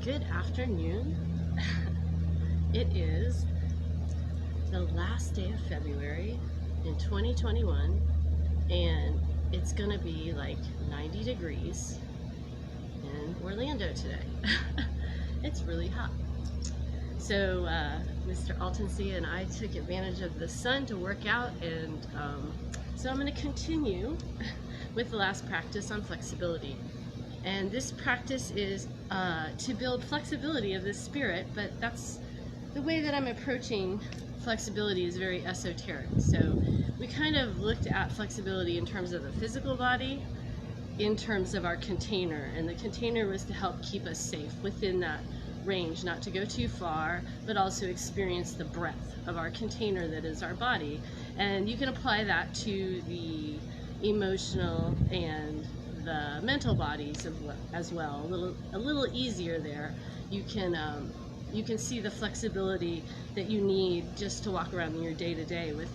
Good afternoon. It is the last day of February in 2021 and it's gonna be like 90 degrees in Orlando today. It's really hot. So Mr. Altonsi and I took advantage of the sun to work out, and so I'm going to continue with the last practice on flexibility. And this practice is to build flexibility of the spirit, but that's the way that I'm approaching flexibility is very esoteric. So we kind of looked at flexibility in terms of the physical body, in terms of our container, and the container was to help keep us safe within that range, not to go too far, but also experience the breadth of our container that is our body. And you can apply that to the emotional and the mental bodies as well. A little easier there. You can see the flexibility that you need just to walk around in your day-to-day with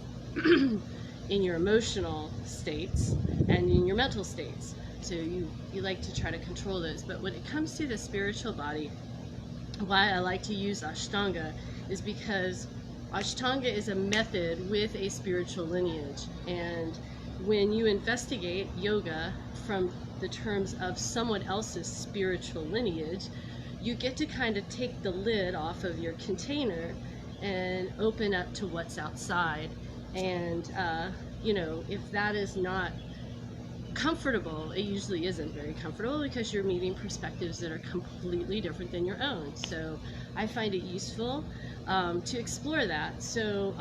in your emotional states and in your mental states. So you like to try to control those. But when it comes to the spiritual body, why I like to use Ashtanga is because Ashtanga is a method with a spiritual lineage. And when you investigate yoga from the terms of someone else's spiritual lineage, you get to kind of take the lid off of your container and open up to what's outside. And you know, if that is not comfortable, it usually isn't very comfortable because you're meeting perspectives that are completely different than your own. So I find it useful to explore that. So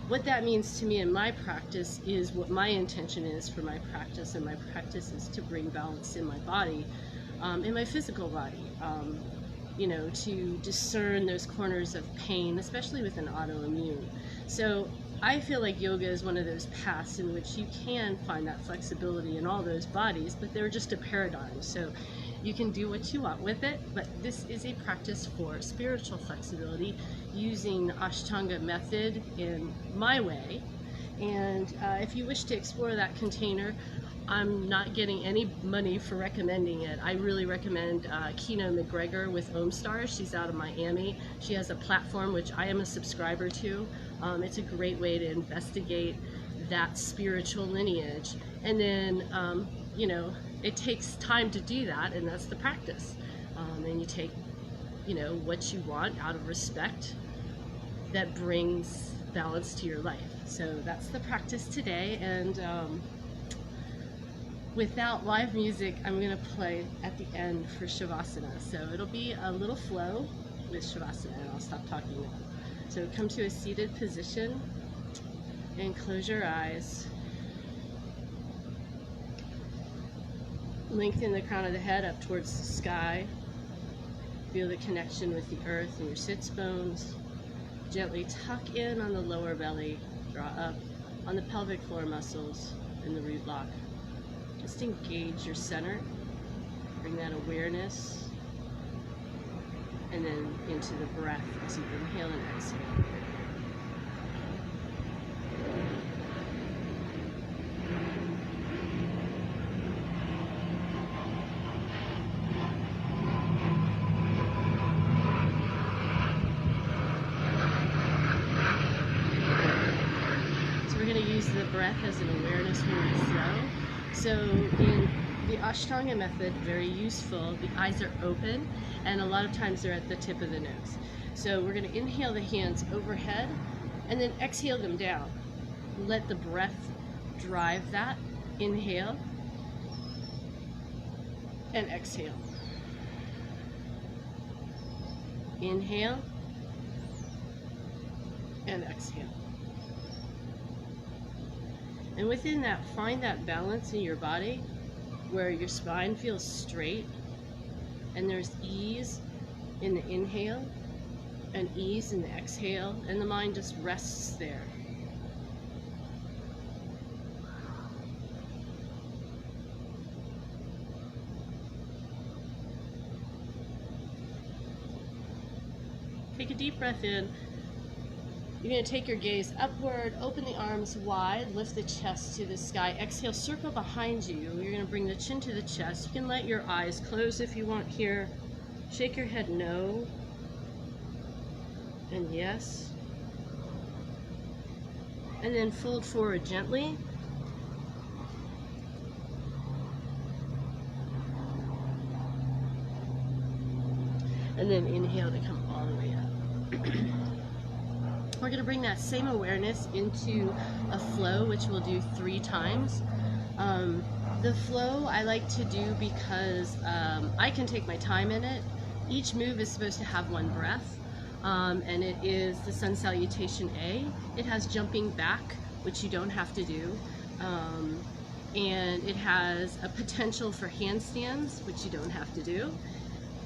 what that means to me in my practice is what my intention is for my practice, and my practice is to bring balance in my body, in my physical body, you know, to discern those corners of pain, especially with an autoimmune. So I feel like yoga is one of those paths in which you can find that flexibility in all those bodies, but they're just a paradigm. So you can do what you want with it, but this is a practice for spiritual flexibility using the Ashtanga method in my way. And if you wish to explore that container, I'm not getting any money for recommending it. I really recommend Kino McGregor with OmStar. She's out of Miami. She has a platform which I am a subscriber to. It's a great way to investigate that spiritual lineage. And then, you know, it takes time to do that, and that's the practice. And you take, you know, what you want out of respect that brings balance to your life. So that's the practice today. And without live music, I'm going to play at the end for Shavasana. So it'll be a little flow with Shavasana, and I'll stop talking now. So come to a seated position and close your eyes. Lengthen the crown of the head up towards the sky. Feel the connection with the earth and your sits bones. Gently tuck in on the lower belly. Draw up on the pelvic floor muscles and the root block. Just engage your center. Bring that awareness. And then into the breath as you inhale and exhale. So we're going to use the breath as an awareness when we flow. So in the Ashtanga method, very useful, the eyes are open, and a lot of times they're at the tip of the nose. So we're going to inhale the hands overhead and then exhale them down. Let the breath drive that. Inhale and exhale. Inhale and exhale. And within that, find that balance in your body where your spine feels straight and there's ease in the inhale and ease in the exhale, and the mind just rests there. Take a deep breath in. You're going to take your gaze upward, open the arms wide, lift the chest to the sky. Exhale, circle behind you. You're going to bring the chin to the chest. You can let your eyes close if you want here. Shake your head no and yes. And then fold forward gently. And then inhale to come all the way up. We're going to bring that same awareness into a flow, which we'll do 3 times. The flow I like to do because I can take my time in it. Each move is supposed to have 1 breath, and it is the Sun Salutation A. It has jumping back, which you don't have to do, and it has a potential for handstands, which you don't have to do.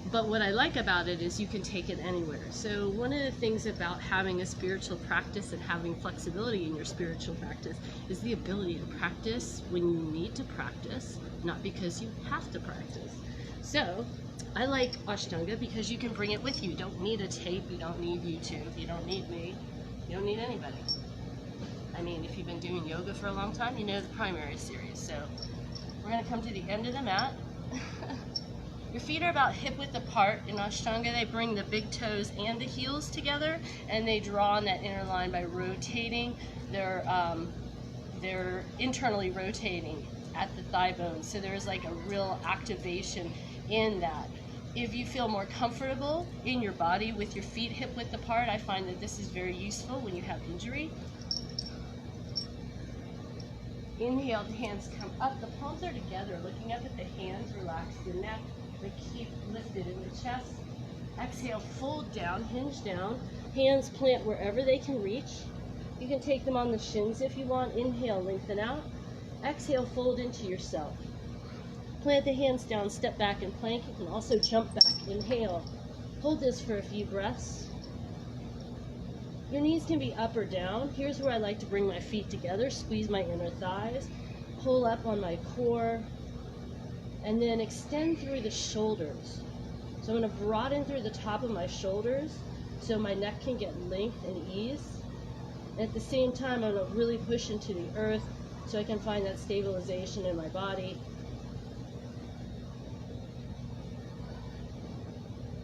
But what I like about it is you can take it anywhere. So one of the things about having a spiritual practice and having flexibility in your spiritual practice is the ability to practice when you need to practice, not because you have to practice. So I like Ashtanga because you can bring it with you. You don't need a tape, you don't need YouTube, you don't need me, you don't need anybody. I mean, if you've been doing yoga for a long time, you know the primary series. So we're gonna come to the end of the mat. Your feet are about hip width apart. In Ashtanga, they bring the big toes and the heels together, and they draw on that inner line by rotating. They're internally rotating at the thigh bone, so there's like a real activation in that. If you feel more comfortable in your body with your feet hip width apart, I find that this is very useful when you have injury. Inhale, the hands come up, the palms are together, looking up at the hands, relax the neck. They keep lifted in the chest. Exhale, fold down, hinge down. Hands plant wherever they can reach. You can take them on the shins if you want. Inhale, lengthen out. Exhale, fold into yourself. Plant the hands down, step back and plank. You can also jump back. Inhale. Hold this for a few breaths. Your knees can be up or down. Here's where I like to bring my feet together, squeeze my inner thighs, pull up on my core, and then extend through the shoulders. So I'm going to broaden through the top of my shoulders so my neck can get length and ease. And at the same time, I'm going to really push into the earth so I can find that stabilization in my body.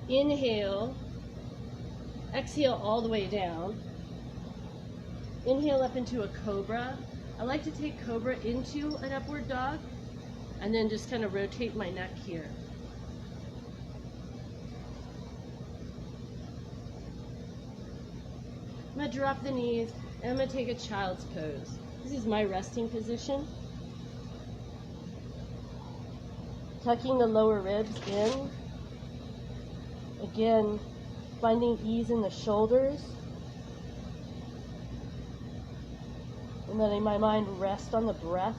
Inhale. Exhale all the way down. Inhale up into a cobra. I like to take cobra into an upward dog and then just kind of rotate my neck here. I'm going to drop the knees and I'm going to take a child's pose. This is my resting position. Tucking the lower ribs in. Again, finding ease in the shoulders. And letting my mind rest on the breath.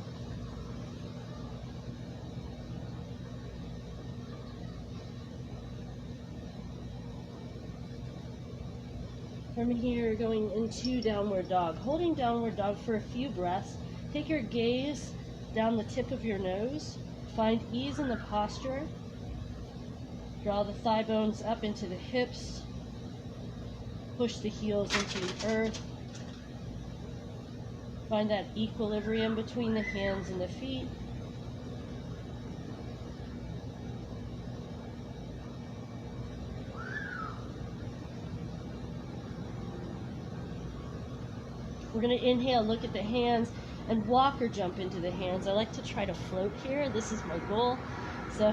From here, going into downward dog. Holding downward dog for a few breaths. Take your gaze down the tip of your nose. Find ease in the posture. Draw the thigh bones up into the hips. Push the heels into the earth. Find that equilibrium between the hands and the feet. We're going to inhale, look at the hands, and walk or jump into the hands. I like to try to float here. This is my goal. So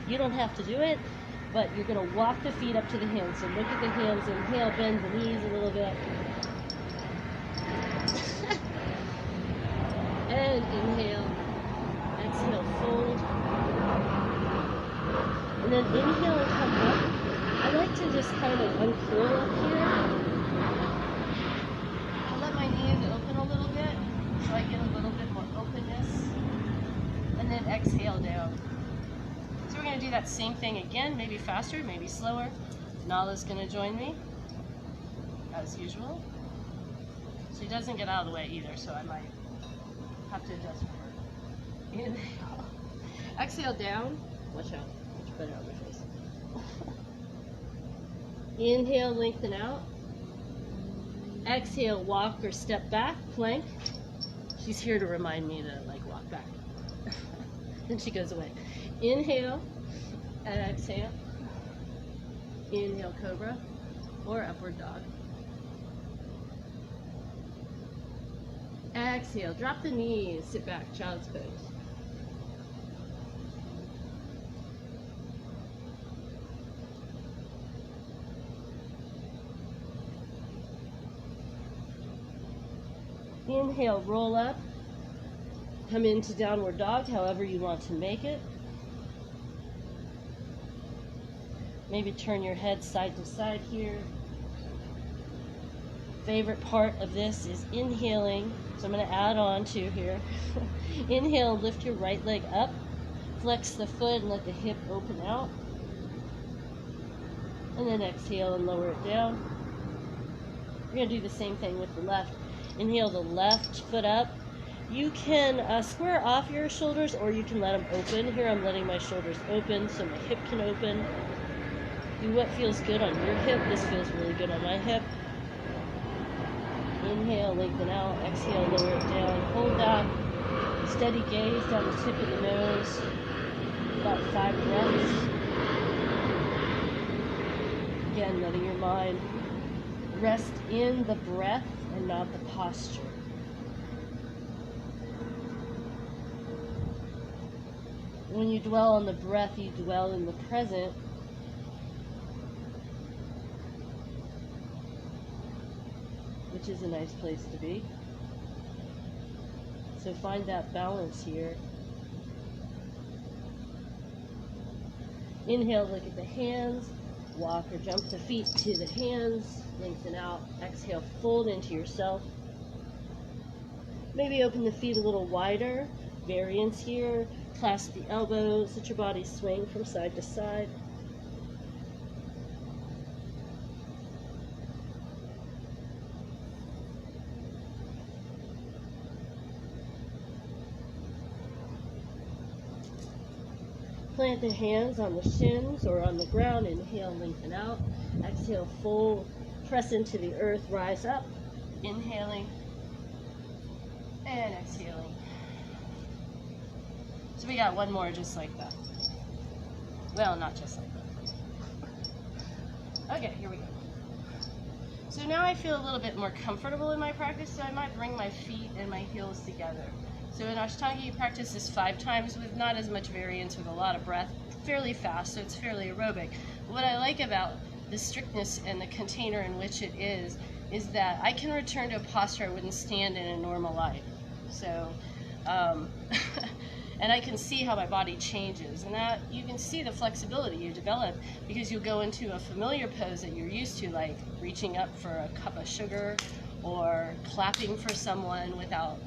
you don't have to do it, but you're going to walk the feet up to the hands. So look at the hands, inhale, bend the knees a little bit. And inhale, exhale, fold. And then inhale and come up. I like to just kind of uncurl up here. Open a little bit so I get a little bit more openness, and then exhale down. So we're going to do that same thing again, maybe faster, maybe slower. Nala's going to join me as usual. She doesn't get out of the way either, so I might have to adjust for her. Inhale, exhale down. Watch out, much better on my face. Inhale, lengthen out. Exhale, walk or step back, plank. She's here to remind me to like walk back. Then she goes away. Inhale and exhale. Inhale, cobra or upward dog. Exhale, drop the knees, sit back, child's pose. Inhale, roll up, come into downward dog, however you want to make it. Maybe turn your head side to side here. Favorite part of this is inhaling, so I'm going to add on to here. Inhale, lift your right leg up, flex the foot and let the hip open out. And then exhale and lower it down. We're going to do the same thing with the left. Inhale the left foot up. You can square off your shoulders or you can let them open. Here I'm letting my shoulders open so my hip can open. Do what feels good on your hip. This feels really good on my hip. Inhale, lengthen out. Exhale, lower it down. Hold that. Steady gaze down the tip of the nose. About 5 breaths. Again, letting your mind rest in the breath and not the posture. When you dwell on the breath, you dwell in the present. Which is a nice place to be. So find that balance here. Inhale, look at the hands. Walk or jump the feet to the hands. Lengthen out. Exhale, fold into yourself. Maybe open the feet a little wider. Variance here. Clasp the elbows. Let your body swing from side to side. Plant the hands on the shins or on the ground. Inhale, lengthen out. Exhale, fold. Press into the earth, rise up. Inhaling and exhaling. So we got one more just like that. Well, not just like that. Okay, here we go. So now I feel a little bit more comfortable in my practice, so I might bring my feet and my heels together. So in Ashtanga, you practice this 5 times with not as much variance, with a lot of breath, fairly fast, so it's fairly aerobic. But what I like about the strictness and the container in which it is that I can return to a posture I wouldn't stand in a normal life. So, and I can see how my body changes, and that you can see the flexibility you develop because you'll go into a familiar pose that you're used to, like reaching up for a cup of sugar or clapping for someone without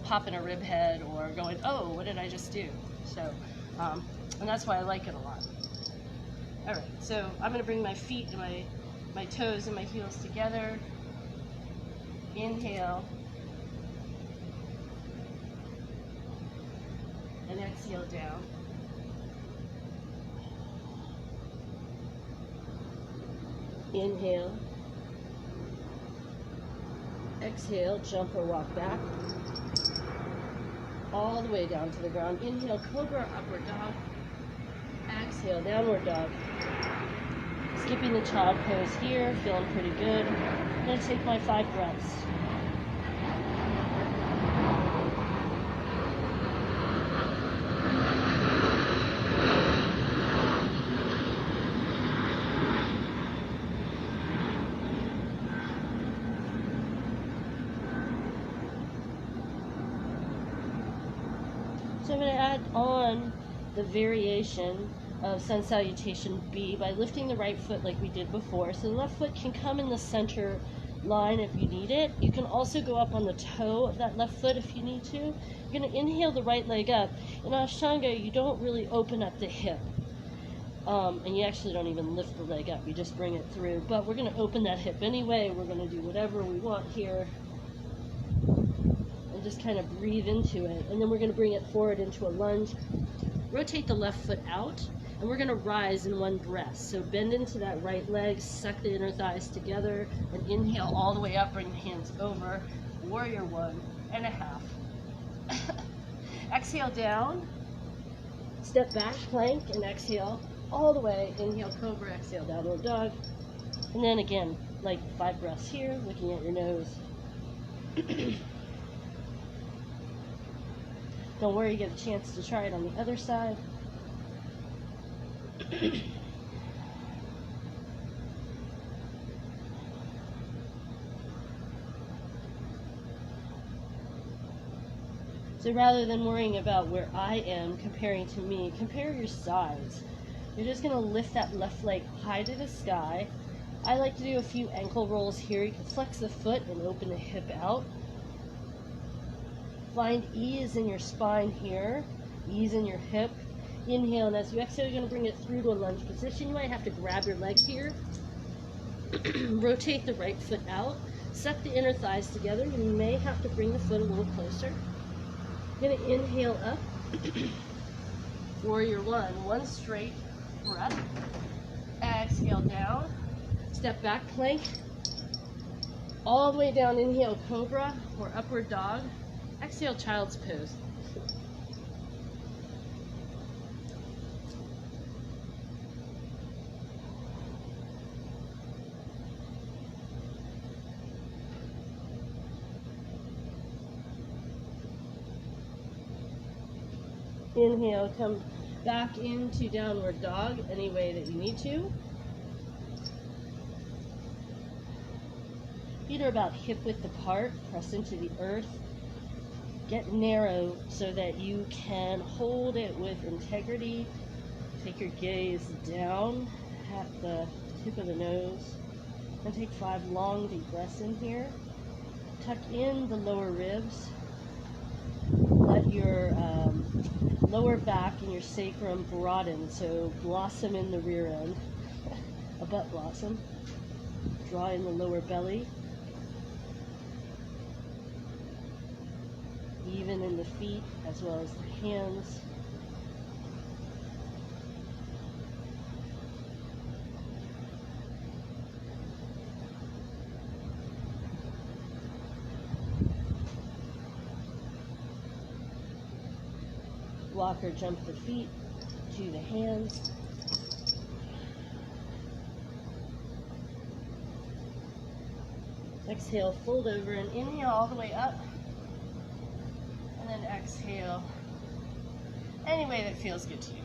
popping a rib head or going, oh, what did I just do? So, and that's why I like it a lot. All right, so I'm going to bring my feet and my toes and my heels together. Inhale. And exhale down. Inhale. Exhale, jump or walk back. All the way down to the ground. Inhale, cobra, upward dog. Exhale, downward dog. Skipping the child pose here, feeling pretty good. I'm going to take my 5 breaths. So I'm going to add on the variation of Sun Salutation B by lifting the right foot like we did before. So the left foot can come in the center line if you need it. You can also go up on the toe of that left foot if you need to. You're going to inhale the right leg up. In Ashtanga, you don't really open up the hip. And you actually don't even lift the leg up. You just bring it through. But we're going to open that hip anyway. We're going to do whatever we want here. Just kind of breathe into it, and then we're going to bring it forward into a lunge. Rotate the left foot out, and we're going to rise in one breath. So bend into that right leg, suck the inner thighs together, and inhale all the way up, bring the hands over, warrior 1.5. Exhale down, step back, plank, and exhale all the way. Inhale, cobra, exhale, downward dog. And then again, like 5 breaths here, looking at your nose. Don't worry, you get a chance to try it on the other side. So rather than worrying about where I am comparing to me, compare your sides. You're just going to lift that left leg high to the sky. I like to do a few ankle rolls here. You can flex the foot and open the hip out. Find ease in your spine here, ease in your hip. Inhale, and as you exhale, you're going to bring it through to a lunge position. You might have to grab your leg here. Rotate the right foot out. Set the inner thighs together. You may have to bring the foot a little closer. You're going to inhale up. Warrior one straight breath. Exhale down. Step back plank. All the way down, inhale cobra or upward dog. Exhale child's pose. Inhale, come back into downward dog any way that you need to. Feet are about hip width apart, press into the earth. Get narrow so that you can hold it with integrity. Take your gaze down at the tip of the nose. And take 5 long deep breaths in here. Tuck in the lower ribs. Let your lower back and your sacrum broaden, so blossom in the rear end, a butt blossom. Draw in the lower belly. Even in the feet as well as the hands. Walk or jump the feet to the hands. Exhale, fold over and inhale all the way up. And then exhale any way that feels good to you.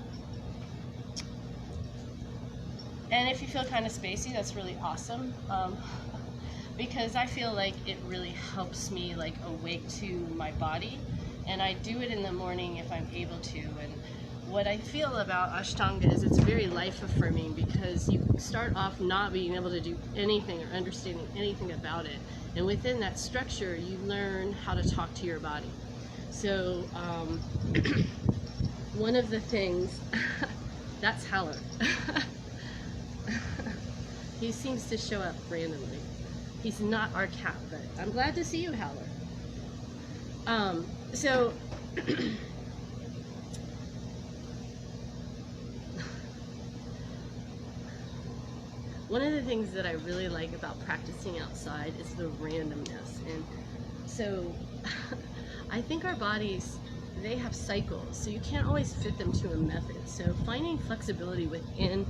And if you feel kind of spacey, that's really awesome. Because I feel like it really helps me like awake to my body. And I do it in the morning if I'm able to. And what I feel about Ashtanga is it's very life affirming because you start off not being able to do anything or understanding anything about it. And within that structure, you learn how to talk to your body. So one of the things, that's Howler. He seems to show up randomly. He's not our cat, but I'm glad to see you, Howler. So one of the things that I really like about practicing outside is the randomness. And so I think our bodies, they have cycles, so you can't always fit them to a method. So finding flexibility within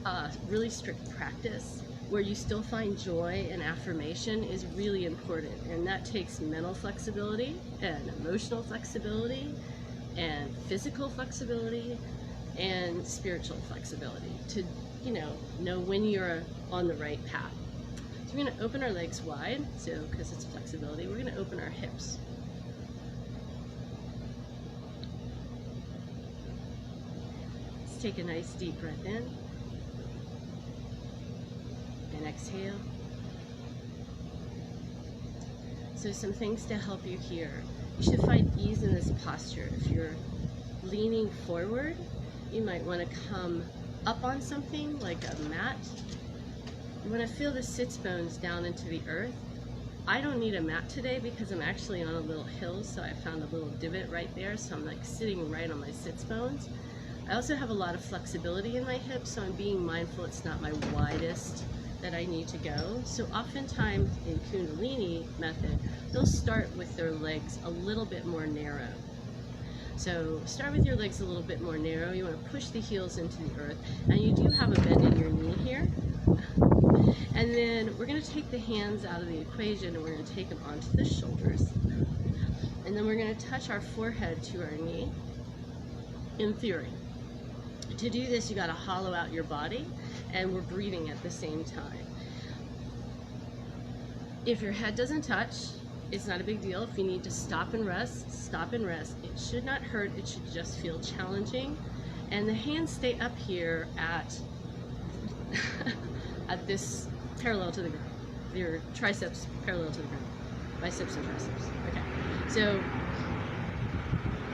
a really strict practice where you still find joy and affirmation is really important. And that takes mental flexibility and emotional flexibility and physical flexibility and spiritual flexibility to, know when you're on the right path. So we're going to open our legs wide, so because it's flexibility, we're going to open our hips. Let's take a nice deep breath in. And exhale. So some things to help you here. You should find ease in this posture. If you're leaning forward, you might want to come up on something like a mat. You want to feel the sits bones down into the earth. I don't need a mat today because I'm actually on a little hill, so I found a little divot right there, so I'm like sitting right on my sits bones. I also have a lot of flexibility in my hips, so I'm being mindful it's not my widest that I need to go. So oftentimes in Kundalini method, they'll start with their legs a little bit more narrow. So start with your legs a little bit more narrow. You want to push the heels into the earth, and you do have a bend in your knee here. And then we're going to take the hands out of the equation and we're going to take them onto the shoulders. And then we're going to touch our forehead to our knee, in theory. To do this, you got to hollow out your body, and we're breathing at the same time. If your head doesn't touch, it's not a big deal. If you need to stop and rest, stop and rest. It should not hurt, it should just feel challenging. And the hands stay up here at at this parallel to the ground. Your triceps parallel to the ground. Biceps and triceps. Okay. So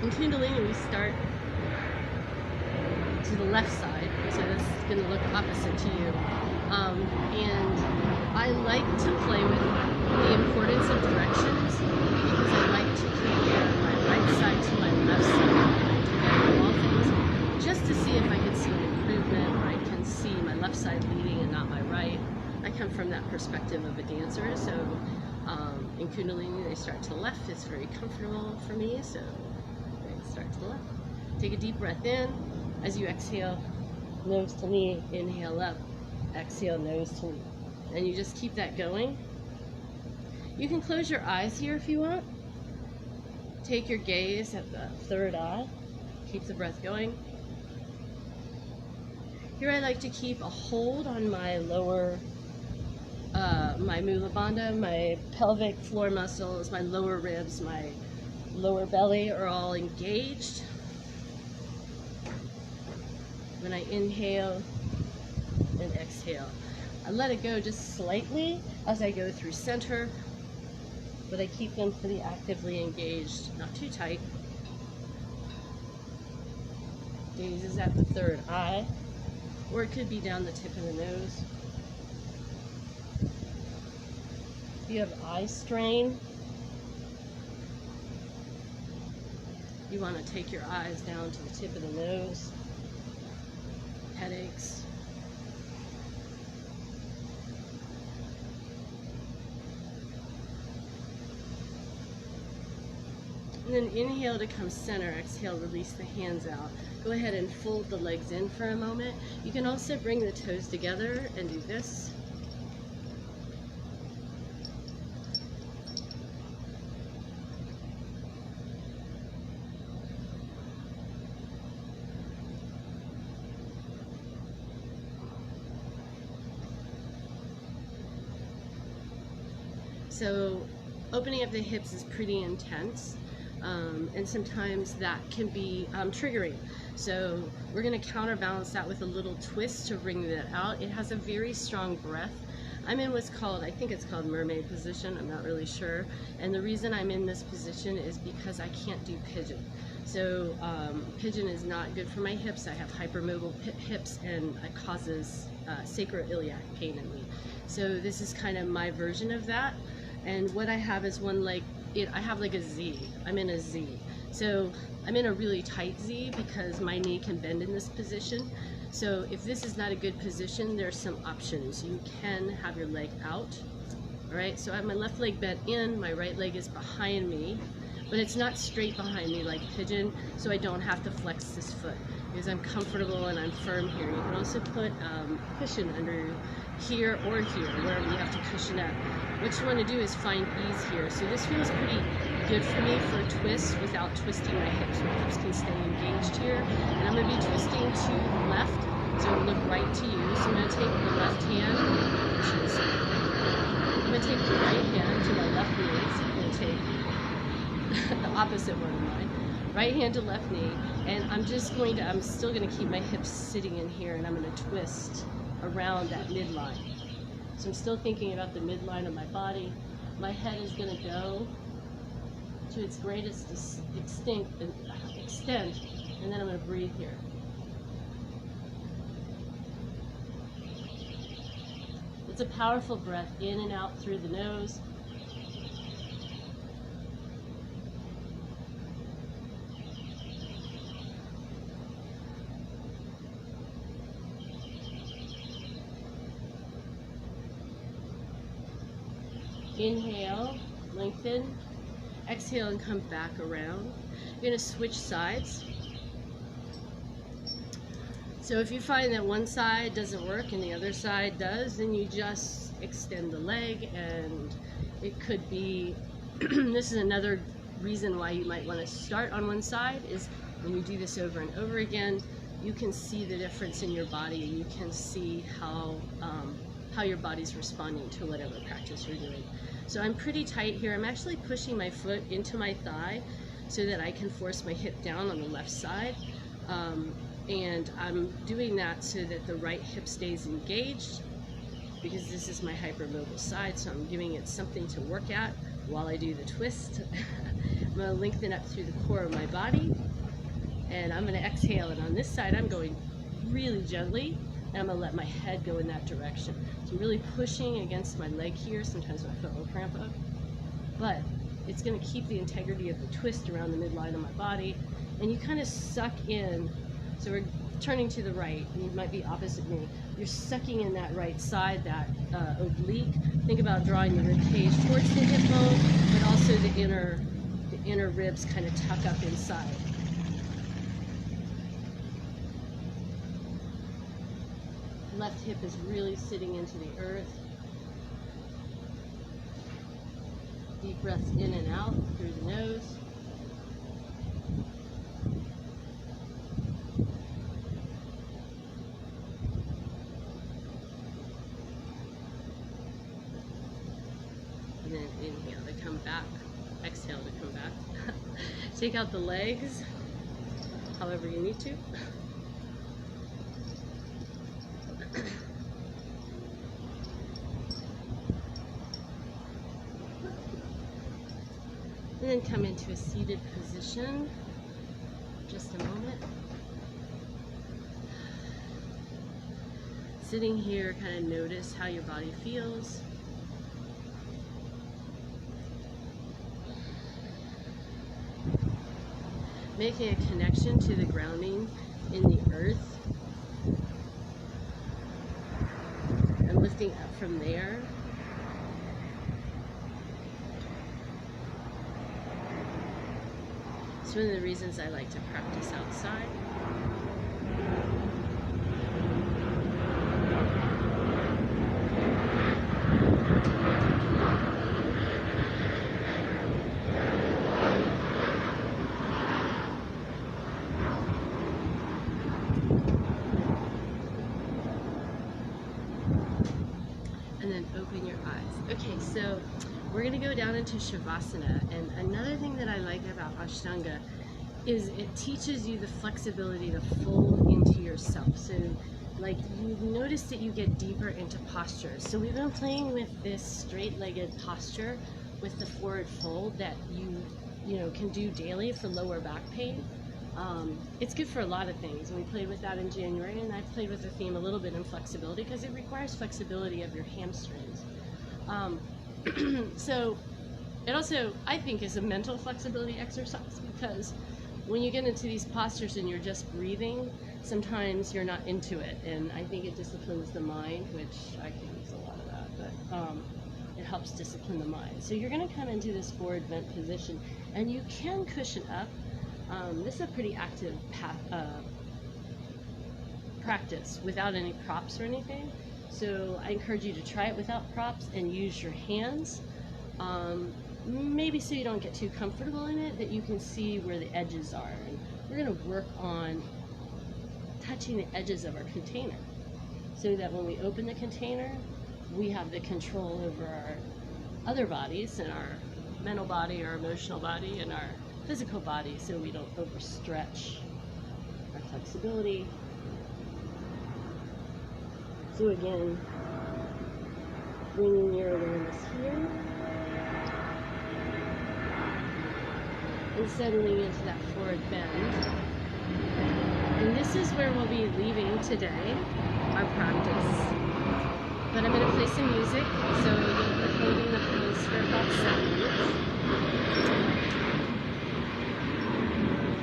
in Kundalini we start to the left side, so this is going to look opposite to you. And I like to play with the importance of directions because I like to compare my right side to my left side when I do that in all things, just to see if I can see an improvement, or I can see my left side leading and not my right. I come from that perspective of a dancer, so in Kundalini they start to the left. It's very comfortable for me, so they start to the left. Take a deep breath in. As you exhale, nose to knee, inhale up, exhale, nose to knee. And you just keep that going. You can close your eyes here if you want. Take your gaze at the third eye. Keep the breath going. Here I like to keep a hold on my lower, my mula bandha, my pelvic floor muscles, my lower ribs, my lower belly are all engaged. When I inhale and exhale, I let it go just slightly as I go through center, but I keep them pretty actively engaged, not too tight. Gaze is at the third eye, or it could be down the tip of the nose. If you have eye strain, you want to take your eyes down to the tip of the nose. Headaches. And then inhale to come center, exhale, release the hands out. Go ahead and fold the legs in for a moment. You can also bring the toes together and do this. So opening up the hips is pretty intense, and sometimes that can be triggering. So we're going to counterbalance that with a little twist to bring that out. It has a very strong breath. I'm in what's called, I think it's called Mermaid Position, I'm not really sure. And the reason I'm in this position is because I can't do pigeon. So pigeon is not good for my hips. I have hypermobile hips, and it causes sacroiliac pain in me. So this is kind of my version of that. And what I have is one leg, I have like a Z. I'm in a Z. So I'm in a really tight Z because my knee can bend in this position. So if this is not a good position, there's some options. You can have your leg out. All right, so I have my left leg bent in, my right leg is behind me, but it's not straight behind me like pigeon, so I don't have to flex this foot because I'm comfortable and I'm firm here. You can also put cushion under here or here, wherever you have to cushion up. What you want to do is find ease here. So this feels pretty good for me for a twist without twisting my hips. My hips can stay engaged here. And I'm going to be twisting to the left, so it'll look right to you. So I'm going to take the left hand, I'm going to take the right hand to my left knee. So I'm going to take the opposite one of mine. Right hand to left knee. And I'm still going to keep my hips sitting in here, and I'm going to twist around that midline. So I'm still thinking about the midline of my body. My head is going to go to its greatest extent, and then I'm going to breathe here. It's a powerful breath in and out through the nose. Inhale, lengthen. Exhale and come back around. You're going to switch sides. So if you find that one side doesn't work and the other side does, then you just extend the leg, and it could be, this is another reason why you might want to start on one side, is when you do this over and over again, you can see the difference in your body, and you can see how your body's responding to whatever practice you're doing. So I'm pretty tight here. I'm actually pushing my foot into my thigh so that I can force my hip down on the left side. And I'm doing that so that the right hip stays engaged, because this is my hypermobile side, so I'm giving it something to work at while I do the twist. I'm going to lengthen up through the core of my body, and I'm going to exhale, and on this side I'm going really gently, and I'm going to let my head go in that direction. So I'm really pushing against my leg here. Sometimes my foot will cramp up, but it's going to keep the integrity of the twist around the midline of my body, and you kind of suck in. So we're turning to the right, and you might be opposite me. You're sucking in that right side, that oblique. Think about drawing the rib cage towards the hip bone, but also the inner ribs kind of tuck up inside. Left hip is really sitting into the earth. Deep breaths in and out through the nose. And then inhale to come back, exhale to come back. Take out the legs, however you need to. And then come into a seated position. Just a moment. Sitting here, kind of notice how your body feels. Making a connection to the grounding in the earth, and lifting up from there. It's one of the reasons I like to practice outside. And then open your eyes. Okay, so we're going to go down into Shavasana, and another thing that I like about Ashtanga is it teaches you the flexibility to fold into yourself. So like you notice that you get deeper into postures. So we've been playing with this straight-legged posture with the forward fold that you know can do daily for lower back pain. It's good for a lot of things. We played with that in January, and I played with the theme a little bit in flexibility because it requires flexibility of your hamstrings. So it also, I think, is a mental flexibility exercise, because when you get into these postures and you're just breathing, sometimes you're not into it, and I think it disciplines the mind, which I can use a lot of that, but it helps discipline the mind. So you're going to come into this forward bent position, and you can cushion up. This is a pretty active practice without any props or anything. So I encourage you to try it without props and use your hands. Maybe so you don't get too comfortable in it, that you can see where the edges are. And we're going to work on touching the edges of our container, so that when we open the container, we have the control over our other bodies, and our mental body, our emotional body, and our physical body, so we don't overstretch our flexibility. So again, bringing your awareness here and settling into that forward bend. And this is where we'll be leaving today, our practice. But I'm going to play some music, so you'll be holding the pose for about 7 minutes.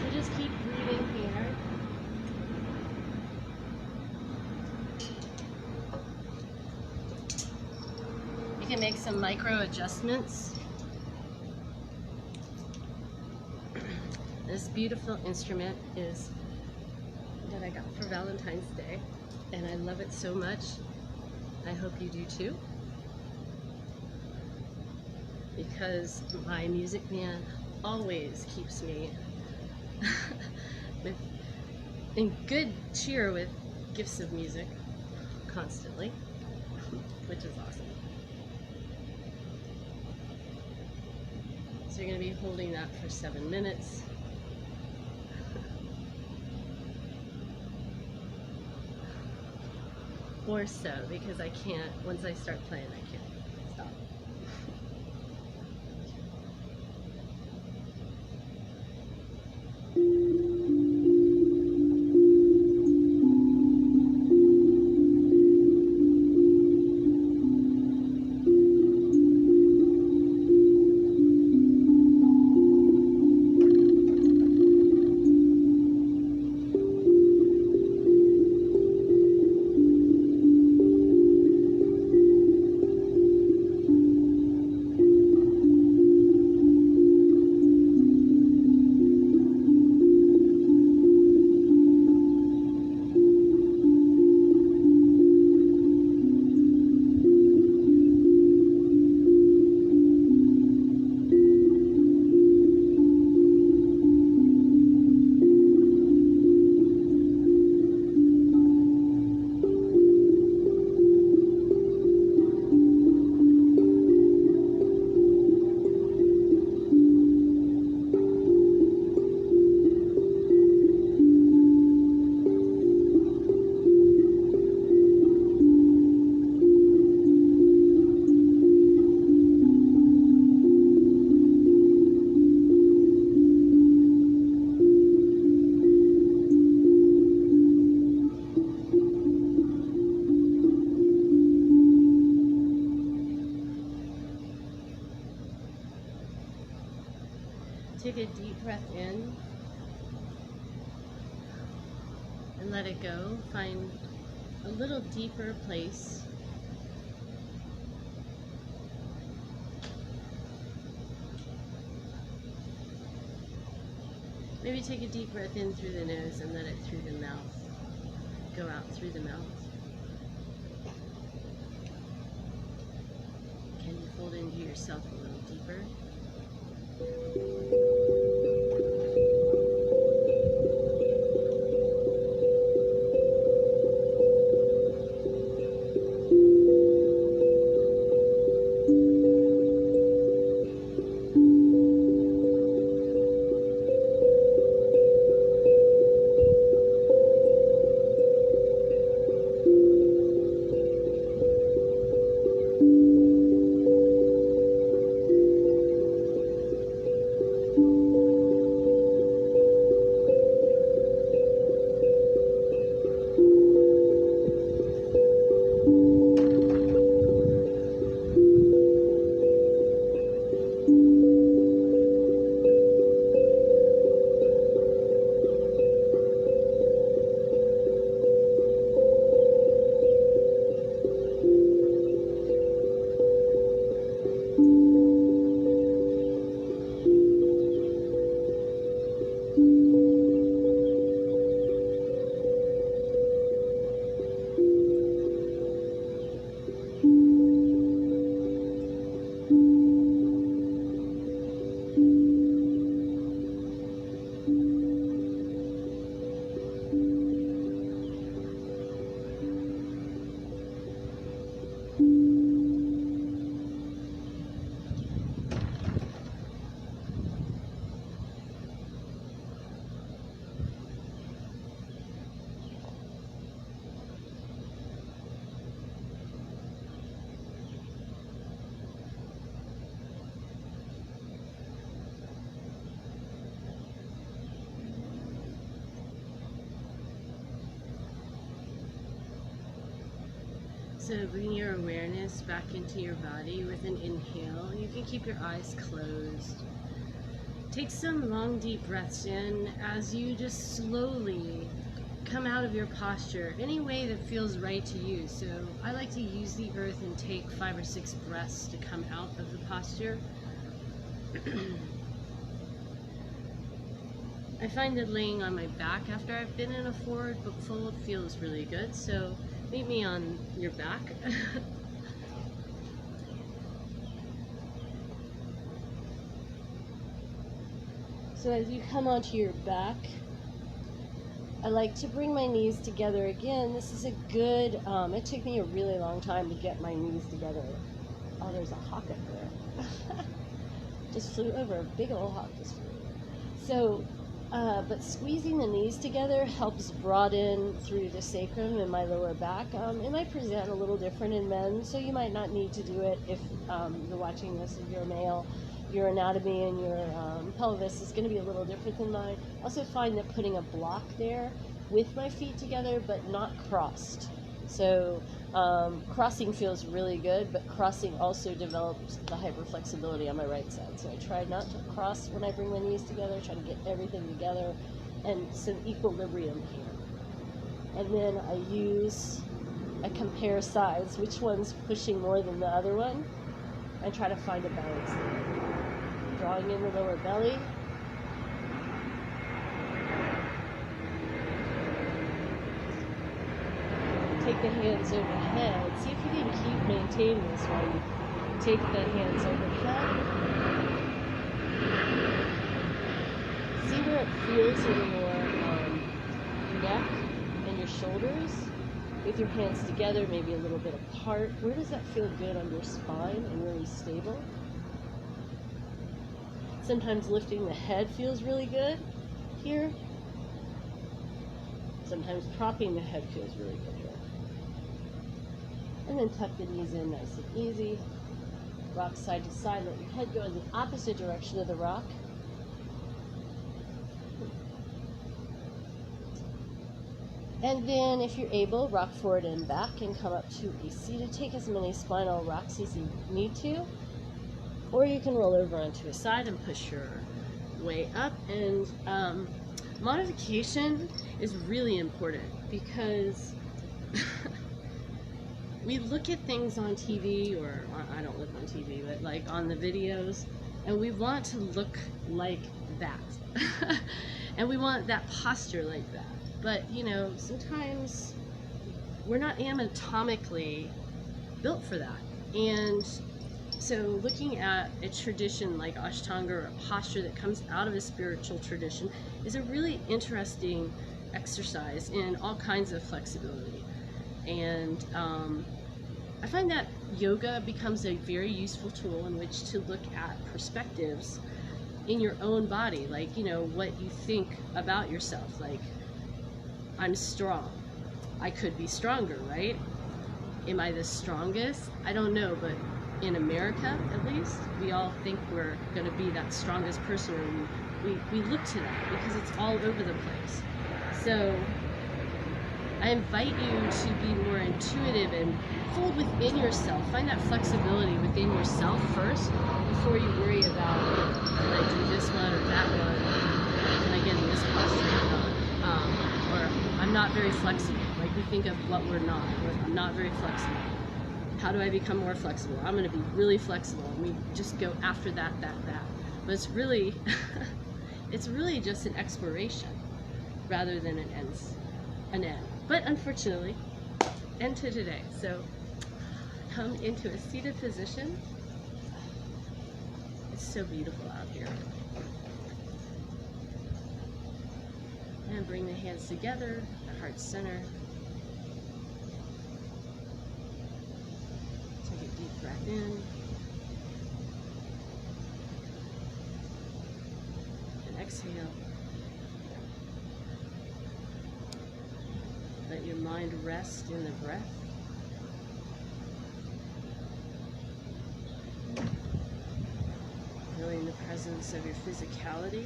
So just keep breathing here. You can make some micro adjustments. And This beautiful instrument is that I got for Valentine's Day, and I love it so much. I hope you do too, because my music man always keeps me in good cheer with gifts of music constantly, which is awesome. So you're going to be holding that for 7 minutes. Or so, because I can't, once I start playing, I can't stop. Take a deep breath in and let it go. Find a little deeper place. Maybe take a deep breath in through the nose and let it through the mouth go out through the mouth. Can you fold into yourself a little deeper? So bring your awareness back into your body with an inhale. You can keep your eyes closed. Take some long deep breaths in as you just slowly come out of your posture any way that feels right to you. So I like to use the earth and take 5 or 6 breaths to come out of the posture. I find that laying on my back after I've been in a forward book fold feels really good, so meet me on your back. So as you come onto your back, I like to bring my knees together again. This is a good, it took me a really long time to get my knees together. Oh, there's a hawk up there. Just flew over, a big old hawk just flew over. So, but squeezing the knees together helps broaden through the sacrum and my lower back. It might present a little different in men, so you might not need to do it if you're watching this and you're a male. Your anatomy and your pelvis is going to be a little different than mine. I also find that putting a block there with my feet together, but not crossed. So crossing feels really good, but crossing also develops the hyperflexibility on my right side. So I try not to cross when I bring my knees together, try to get everything together and some equilibrium here. And then I compare sides, which one's pushing more than the other one. I try to find a balance there. Drawing in the lower belly. Take the hands overhead. See if you can keep maintaining this while you take the hands overhead. See where it feels in your neck and your shoulders. With your hands together, maybe a little bit apart. Where does that feel good on your spine and really stable? Sometimes lifting the head feels really good here. Sometimes propping the head feels really good here. And then tuck the knees in nice and easy. Rock side to side. Let your head go in the opposite direction of the rock. And then, if you're able, rock forward and back and come up to a seated. Take as many spinal rocks as you need to. Or you can roll over onto a side and push your way up. And modification is really important because we look at things on TV, or I don't look on TV, but like on the videos, and we want to look like that. And we want that posture like that. But, you know, sometimes we're not anatomically built for that. And so looking at a tradition like Ashtanga, or a posture that comes out of a spiritual tradition, is a really interesting exercise in all kinds of flexibility. And I find that yoga becomes a very useful tool in which to look at perspectives in your own body, like, you know, what you think about yourself. Like, I'm strong. I could be stronger, right? Am I the strongest? I don't know, but in America, at least, we all think we're going to be that strongest person, and we look to that because it's all over the place. So I invite you to be more intuitive and fold within yourself. Find that flexibility within yourself first before you worry about, can I do this one or that one? Can I get in this posture or not? Or I'm not very flexible. Like, we think of what we're not. I'm not very flexible. How do I become more flexible? I'm going to be really flexible. And we just go after that. But it's really, it's really just an exploration rather than an end. But unfortunately, end to today. So come into a seated position. It's so beautiful out here. And bring the hands together, the heart center. Take a deep breath in. And exhale. Let your mind rest in the breath. Feeling the presence of your physicality.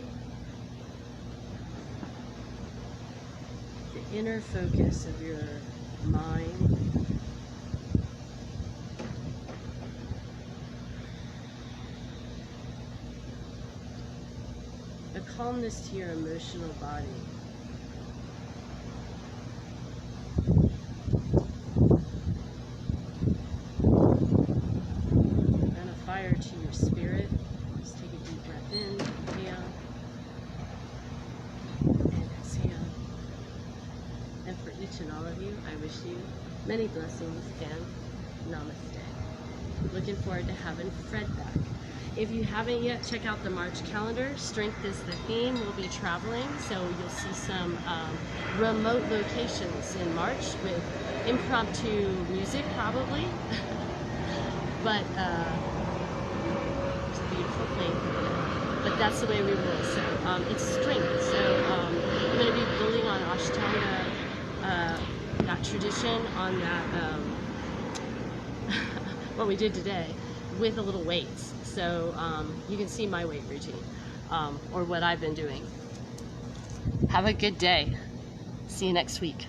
The inner focus of your mind. A calmness to your emotional body. And a fire to your spirit. Just take a deep breath in, inhale. for each and all of you. I wish you many blessings and namaste. Looking forward to having Fred back. If you haven't yet, check out the March calendar. Strength is the theme. We'll be traveling, so you'll see some remote locations in March with impromptu music, probably. But it's a beautiful thing. But that's the way we roll. So it's strength. So I'm going to be building on Ashtanga, that tradition, on that what we did today, with a little weights. So you can see my weight routine, or what I've been doing. Have a good day. See you next week.